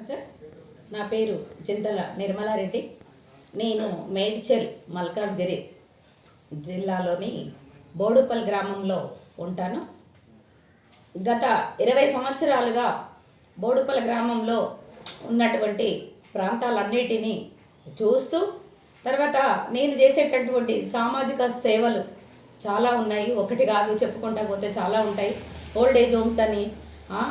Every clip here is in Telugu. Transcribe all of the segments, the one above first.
సార్, నా పేరు చింతల నిర్మలారెడ్డి. నేను మేడ్చల్ మల్కాజ్గిరి జిల్లాలోని బోడుపల్ గ్రామంలో ఉంటాను. గత 20 సంవత్సరాలుగా బోడుపల్ గ్రామంలో ఉన్నటువంటి ప్రాంతాలన్నిటినీ చూస్తూ తర్వాత నేను చేసేటటువంటి సామాజిక సేవలు చాలా ఉన్నాయి. ఒకటి కాదు, చెప్పుకుంటా పోతే చాలా ఉంటాయి. ఓల్డ్ ఏజ్ హోమ్స్ అని,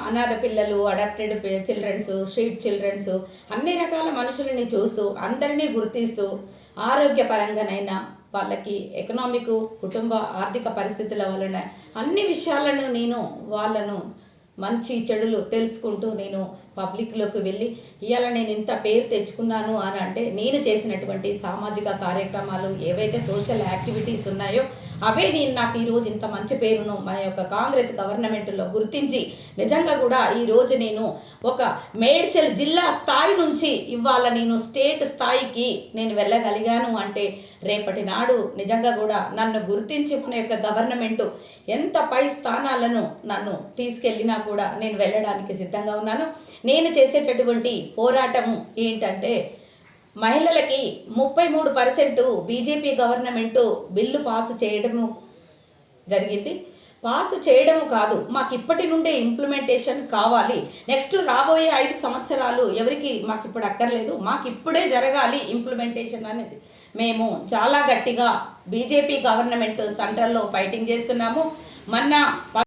అనాథ పిల్లలు, అడాప్టెడ్ చిల్డ్రన్స్, స్ట్రీట్ చిల్డ్రన్స్, అన్ని రకాల మనుషులని చూస్తూ అందరినీ గుర్తిస్తూ ఆరోగ్యపరంగానైనా వాళ్ళకి ఎకనామిక్ కుటుంబ ఆర్థిక పరిస్థితుల వలన అన్ని విషయాలను నేను వాళ్ళను మంచి చెడులు తెలుసుకుంటూ నేను పబ్లిక్లోకి వెళ్ళి ఇవాళ నేను ఇంత పేరు తెచ్చుకున్నాను అని అంటే నేను చేసినటువంటి సామాజిక కార్యక్రమాలు ఏవైతే సోషల్ యాక్టివిటీస్ ఉన్నాయో అవే నేను నాకు ఈరోజు ఇంత మంచి పేరును మన యొక్క కాంగ్రెస్ గవర్నమెంట్లో గుర్తించి నిజంగా కూడా ఈరోజు నేను ఒక మేడ్చల్ జిల్లా స్థాయి నుంచి ఇవాళ నేను స్టేట్ స్థాయికి నేను వెళ్ళగలిగాను అంటే రేపటి నాడు నిజంగా కూడా నన్ను గుర్తించి మన యొక్క గవర్నమెంటు ఎంత పై స్థానాలను నన్ను తీసుకెళ్ళినా కూడా నేను వెళ్ళడానికి సిద్ధంగా ఉన్నాను. నేను చేసేటటువంటి పోరాటము ఏంటంటే మహిళలకి 33% బీజేపీ గవర్నమెంటు బిల్లు పాసు చేయడము జరిగింది. పాసు చేయడము కాదు, మాకు ఇప్పటి నుండే ఇంప్లిమెంటేషన్ కావాలి. నెక్స్ట్ రాబోయే 5 సంవత్సరాలు ఎవరికి మాకు ఇప్పుడు అక్కర్లేదు, మాకు ఇప్పుడే జరగాలి ఇంప్లిమెంటేషన్ అనేది మేము చాలా గట్టిగా బీజేపీ గవర్నమెంట్ సెంట్రల్లో ఫైటింగ్ చేస్తున్నాము. మొన్న